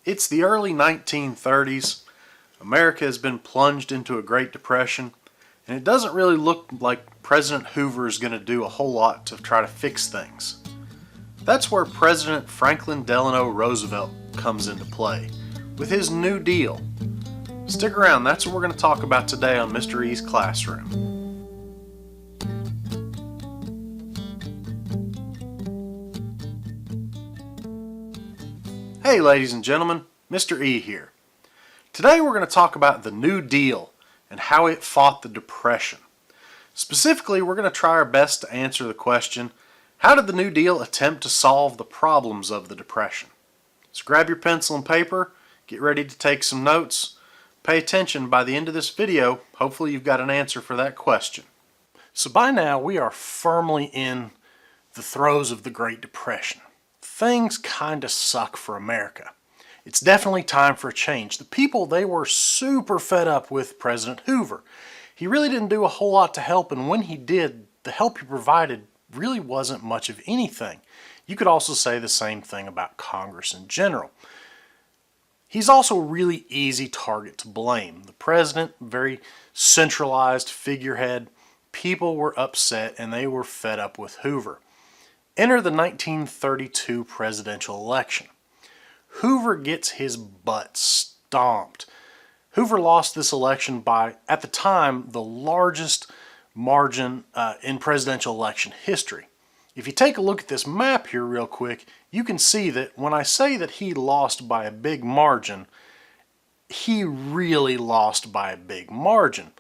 It's the early 1930s. America has been plunged into a Great Depression, and it doesn't really look like President Hoover is going to do a whole lot to try to fix things. That's where President Franklin Delano Roosevelt comes into play, with his New Deal. Stick around, that's what we're going to talk about today on Mr. E's Classroom. Hey ladies and gentlemen, Mr. E here. Today we're going to talk about the New Deal and how it fought the Depression. Specifically, we're going to try our best to answer the question, how did the New Deal attempt to solve the problems of the Depression? So grab your pencil and paper, get ready to take some notes. Pay attention, by the end of this video, hopefully you've got an answer for that question. So by now we are firmly in the throes of the Great Depression. Things kind of suck for America. It's definitely time for a change. The people, they were super fed up with President Hoover. He really didn't do a whole lot to help, and when he did, the help he provided really wasn't much of anything. You could also say the same thing about Congress in general. He's also a really easy target to blame. The president, very centralized figurehead. People were upset and they were fed up with Hoover. Enter the 1932 presidential election. Hoover gets his butt stomped. Hoover lost this election by, at the time, the largest margin in presidential election history. If you take a look at this map here real quick, you can see that when I say that he lost by a big margin, he really lost by a big margin.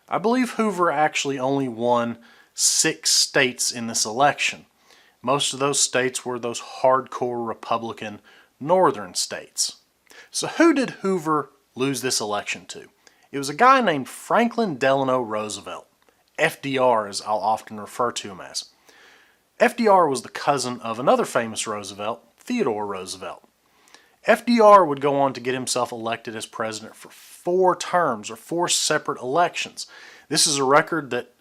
I believe Hoover actually only won 6 states in this election. Most of those states were those hardcore Republican northern states. So who did Hoover lose this election to? It was a guy named Franklin Delano Roosevelt. FDR, as I'll often refer to him as. FDR was the cousin of another famous Roosevelt, Theodore Roosevelt. FDR would go on to get himself elected as president for 4 terms, or 4 separate elections. This is a record that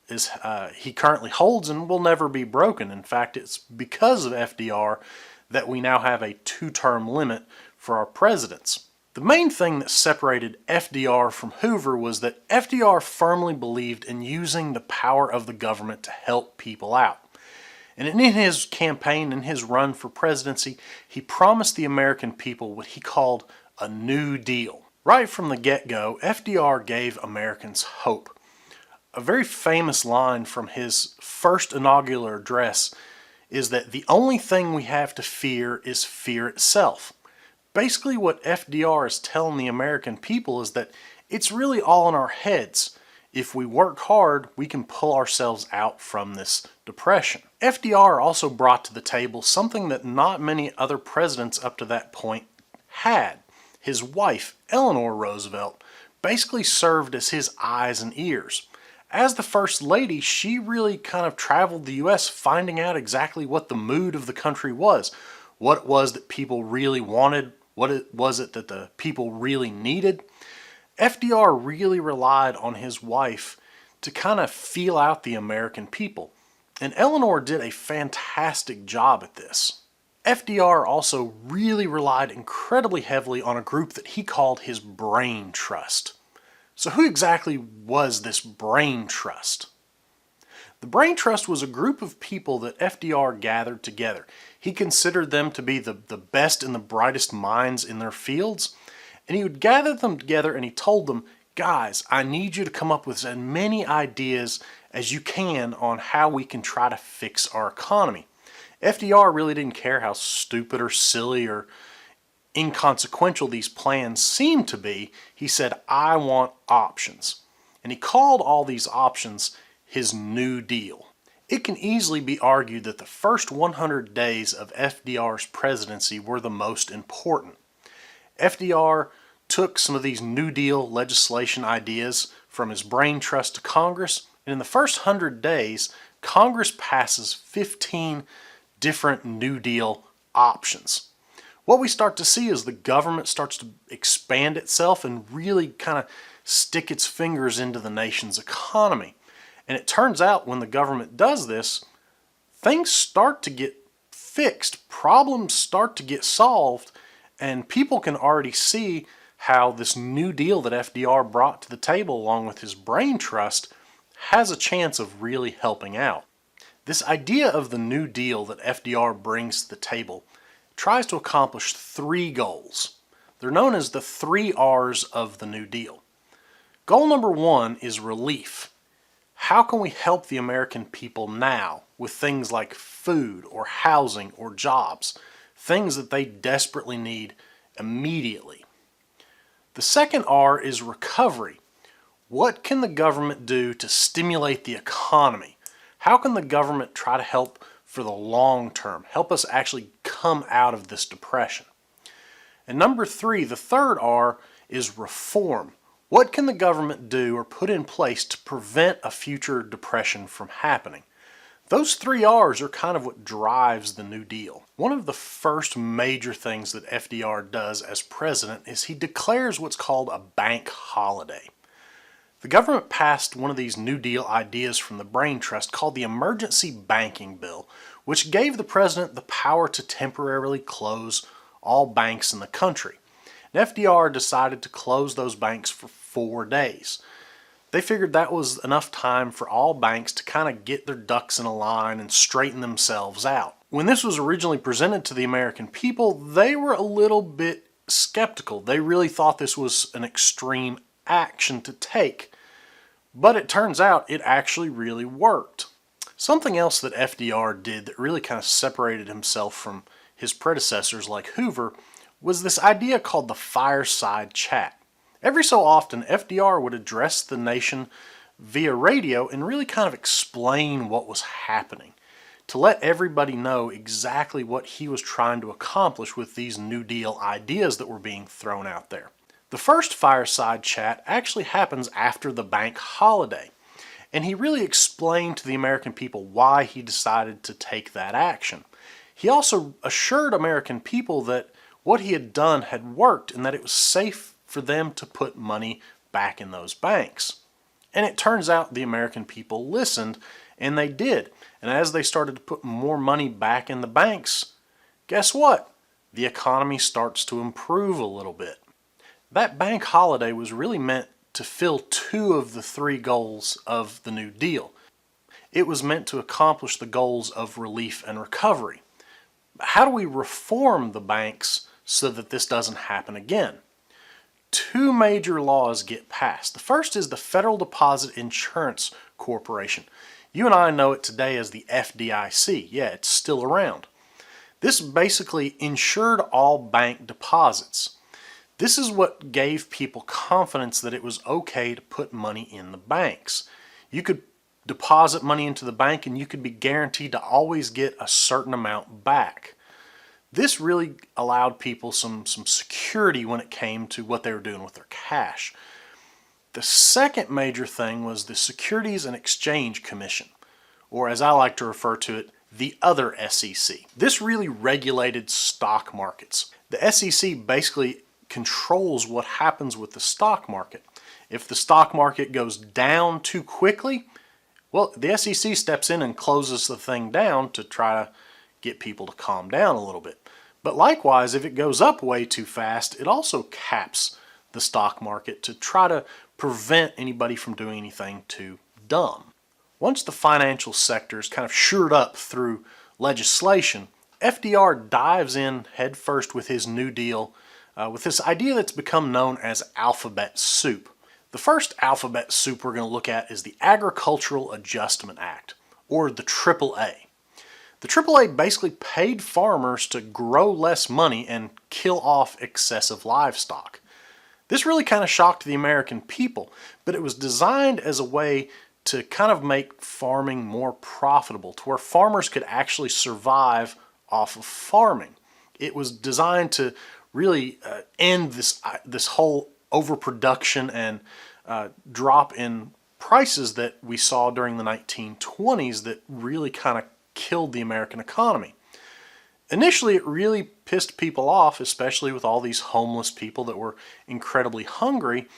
he currently holds and will never be broken. In fact, it's because of FDR that we now have a 2-term limit for our presidents. The main thing that separated FDR from Hoover was that FDR firmly believed in using the power of the government to help people out. And in his campaign, in his run for presidency, he promised the American people what he called a New Deal. Right from the get-go, FDR gave Americans hope. A very famous line from his first inaugural address is that the only thing we have to fear is fear itself. Basically what FDR is telling the American people is that it's really all in our heads. If we work hard, we can pull ourselves out from this depression. FDR also brought to the table something that not many other presidents up to that point had. His wife, Eleanor Roosevelt, basically served as his eyes and ears. As the First Lady, she really kind of traveled the U.S. finding out exactly what the mood of the country was. What it was that people really wanted, was it that the people really needed. FDR really relied on his wife to kind of feel out the American people. And Eleanor did a fantastic job at this. FDR also really relied incredibly heavily on a group that he called his Brain Trust. So who exactly was this Brain Trust? The Brain Trust was a group of people that FDR gathered together. He considered them to be the best and the brightest minds in their fields, and he would gather them together and he told them, guys, I need you to come up with as many ideas as you can on how we can try to fix our economy. FDR really didn't care how stupid or silly or inconsequential these plans seemed to be. He said, I want options. And he called all these options his New Deal. It can easily be argued that the first 100 days of FDR's presidency were the most important. FDR took some of these New Deal legislation ideas from his Brain Trust to Congress, and in the first 100 days, Congress passes 15 different New Deal options. What we start to see is the government starts to expand itself and really kind of stick its fingers into the nation's economy. And it turns out when the government does this, things start to get fixed, problems start to get solved, And people can already see how this New Deal that FDR brought to the table along with his brain trust has a chance of really helping out. This idea of the New Deal that FDR brings to the table tries to accomplish three goals. They're known as the 3 R's of the New Deal. Goal number one is relief. How can we help the American people now with things like food or housing or jobs, things that they desperately need immediately? The second R is recovery. What can the government do to stimulate the economy? How can the government try to help for the long term, help us actually come out of this depression? And number three, the third R, is reform. What can the government do or put in place to prevent a future depression from happening? Those 3 R's are kind of what drives the New Deal. One of the first major things that FDR does as president is he declares what's called a bank holiday. The government passed one of these New Deal ideas from the Brain Trust called the Emergency Banking Bill, which gave the president the power to temporarily close all banks in the country. And FDR decided to close those banks for 4 days. They figured that was enough time for all banks to kind of get their ducks in a line and straighten themselves out. When this was originally presented to the American people, they were a little bit skeptical. They really thought this was an extreme action to take. But it turns out it actually really worked. Something else that FDR did that really kind of separated himself from his predecessors like Hoover was this idea called the Fireside Chat. Every so often, FDR would address the nation via radio and really kind of explain what was happening, to let everybody know exactly what he was trying to accomplish with these New Deal ideas that were being thrown out there. The first Fireside Chat actually happens after the bank holiday, and he really explained to the American people why he decided to take that action. He also assured American people that what he had done had worked and that it was safe for them to put money back in those banks. And it turns out the American people listened, and they did. And as they started to put more money back in the banks, guess what? The economy starts to improve a little bit. That bank holiday was really meant to fill 2 of the 3 goals of the New Deal. It was meant to accomplish the goals of relief and recovery. How do we reform the banks so that this doesn't happen again? 2 major laws get passed. The first is the Federal Deposit Insurance Corporation. You and I know it today as the FDIC. Yeah, it's still around. This basically insured all bank deposits. This is what gave people confidence that it was okay to put money in the banks. You could deposit money into the bank and you could be guaranteed to always get a certain amount back. This really allowed people some security when it came to what they were doing with their cash. The second major thing was the Securities and Exchange Commission, or as I like to refer to it, the other SEC. This really regulated stock markets. The SEC basically controls what happens with the stock market. If the stock market goes down too quickly, well, the SEC steps in and closes the thing down to try to get people to calm down a little bit. But likewise, if it goes up way too fast, it also caps the stock market to try to prevent anybody from doing anything too dumb. Once the financial sector is kind of shored up through legislation, FDR dives in headfirst with his New Deal with this idea that's become known as alphabet soup. The first alphabet soup we're going to look at is the Agricultural Adjustment Act, or the AAA. The AAA basically paid farmers to grow less money and kill off excessive livestock. This really kind of shocked the American people, but it was designed as a way to kind of make farming more profitable, to where farmers could actually survive off of farming. It was designed to really end this whole overproduction and drop in prices that we saw during the 1920s that really kind of killed the American economy. Initially, it really pissed people off, especially with all these homeless people that were incredibly hungry,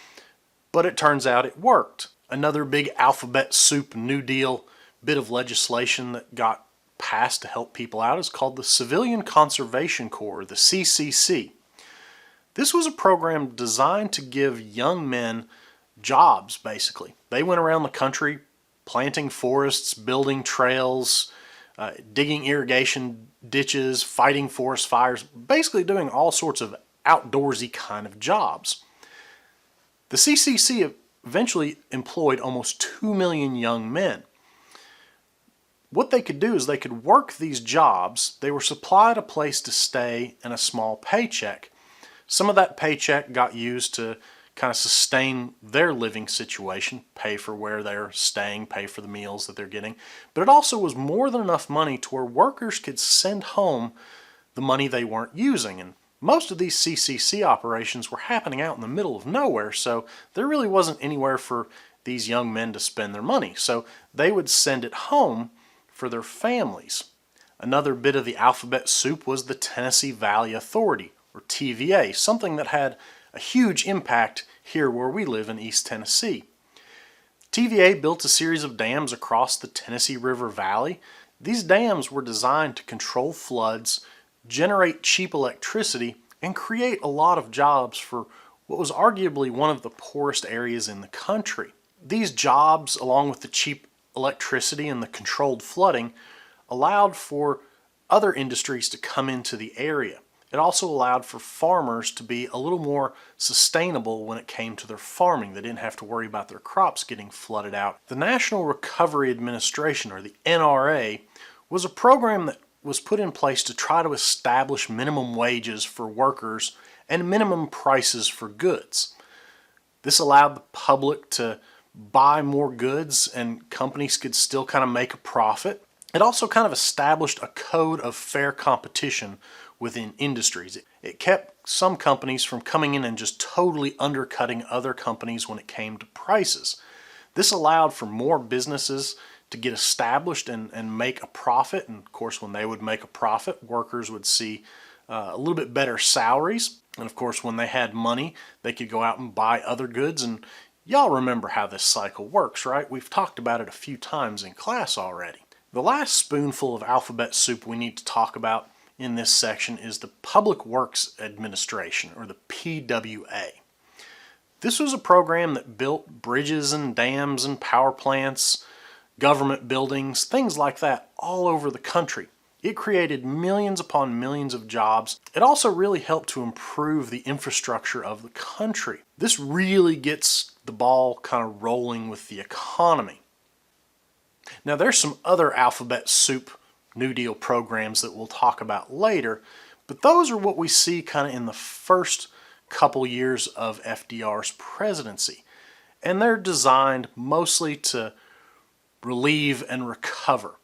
but it turns out it worked. Another big alphabet soup New Deal bit of legislation that got passed to help people out is called the Civilian Conservation Corps, the CCC. This was a program designed to give young men jobs, basically. They went around the country planting forests, building trails, digging irrigation ditches, fighting forest fires, basically doing all sorts of outdoorsy kind of jobs. The CCC eventually employed almost 2 million young men. What they could do is they could work these jobs. They were supplied a place to stay and a small paycheck. Some of that paycheck got used to kind of sustain their living situation, pay for where they're staying, pay for the meals that they're getting. But it also was more than enough money to where workers could send home the money they weren't using. And most of these CCC operations were happening out in the middle of nowhere, so there really wasn't anywhere for these young men to spend their money. So they would send it home for their families. Another bit of the alphabet soup was the Tennessee Valley Authority, or TVA, something that had a huge impact here where we live in East Tennessee. TVA built a series of dams across the Tennessee River Valley. These dams were designed to control floods, generate cheap electricity, and create a lot of jobs for what was arguably one of the poorest areas in the country. These jobs, along with the cheap electricity and the controlled flooding, allowed for other industries to come into the area. It also allowed for farmers to be a little more sustainable when it came to their farming. They didn't have to worry about their crops getting flooded out. The National Recovery Administration, or the NRA, was a program that was put in place to try to establish minimum wages for workers and minimum prices for goods. This allowed the public to buy more goods and companies could still kind of make a profit. It also kind of established a code of fair competition within industries. It kept some companies from coming in and just totally undercutting other companies when it came to prices. This allowed for more businesses to get established and make a profit. And of course, when they would make a profit, workers would see a little bit better salaries. And of course, when they had money, they could go out and buy other goods. And y'all remember how this cycle works, right? We've talked about it a few times in class already. The last spoonful of alphabet soup we need to talk about in this section is the Public Works Administration, or the PWA. This was a program that built bridges and dams and power plants, government buildings, things like that all over the country. It created millions upon millions of jobs. It also really helped to improve the infrastructure of the country. This really gets the ball kind of rolling with the economy. Now there's some other alphabet soup New Deal programs that we'll talk about later, but those are what we see kind of in the first couple years of FDR's presidency. And they're designed mostly to relieve and recover.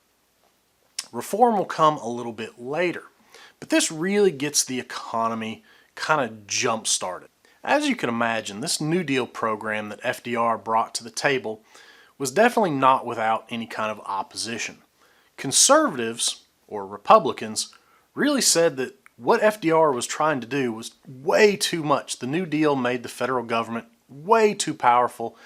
Reform will come a little bit later, but this really gets the economy kind of jump-started. As you can imagine, this New Deal program that FDR brought to the table was definitely not without any kind of opposition. Conservatives, or Republicans, really said that what FDR was trying to do was way too much. The New Deal made the federal government way too powerful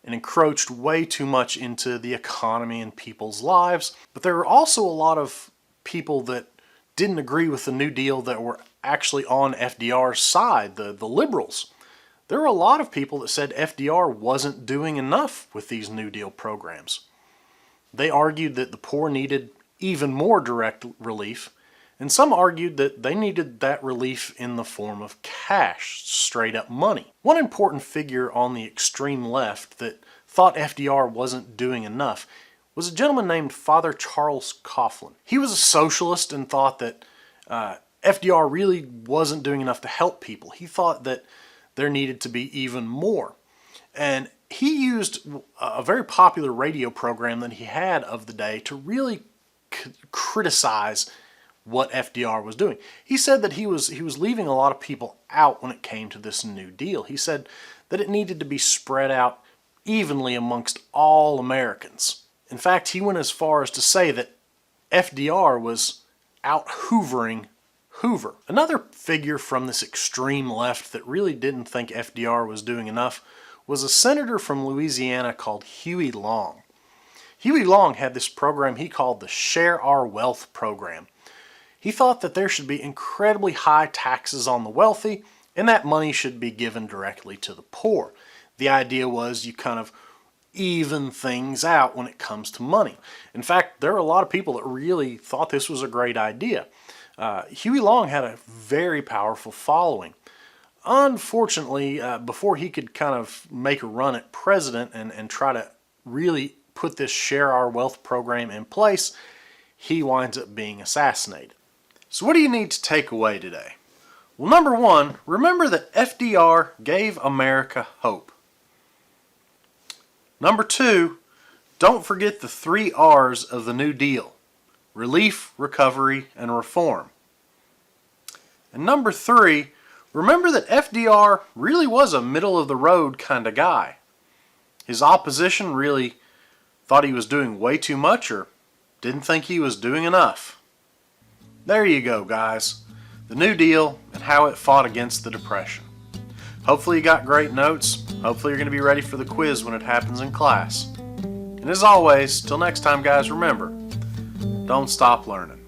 and encroached way too much into the economy and people's lives. But there were also a lot of people that didn't agree with the New Deal that were actually on FDR's side, the liberals. There were a lot of people that said FDR wasn't doing enough with these New Deal programs. They argued that the poor needed even more direct relief, and some argued that they needed that relief in the form of cash, straight up money. One important figure on the extreme left that thought FDR wasn't doing enough was a gentleman named Father Charles Coughlin. He was a socialist and thought that FDR really wasn't doing enough to help people. He thought that there needed to be even more. And he used a very popular radio program that he had of the day to really criticize what FDR was doing. He said that he was leaving a lot of people out when it came to this New Deal. He said that it needed to be spread out evenly amongst all Americans. In fact, he went as far as to say that FDR was out hoovering Hoover. Another figure from this extreme left that really didn't think FDR was doing enough was a senator from Louisiana called Huey Long. Huey Long had this program he called the Share Our Wealth program. He thought that there should be incredibly high taxes on the wealthy and that money should be given directly to the poor. The idea was you kind of even things out when it comes to money. In fact, there are a lot of people that really thought this was a great idea. Huey Long had a very powerful following. Unfortunately, before he could kind of make a run at president and try to really put this Share Our Wealth program in place, he winds up being assassinated. So what do you need to take away today? Well, number one, remember that FDR gave America hope. Number two, don't forget the 3 R's of the New Deal: relief, recovery, and reform. And number three, remember that FDR really was a middle-of-the-road kind of guy. His opposition really thought he was doing way too much or didn't think he was doing enough. There you go, guys. The New Deal and how it fought against the Depression. Hopefully you got great notes. Hopefully you're going to be ready for the quiz when it happens in class. And as always, till next time, guys, remember, don't stop learning.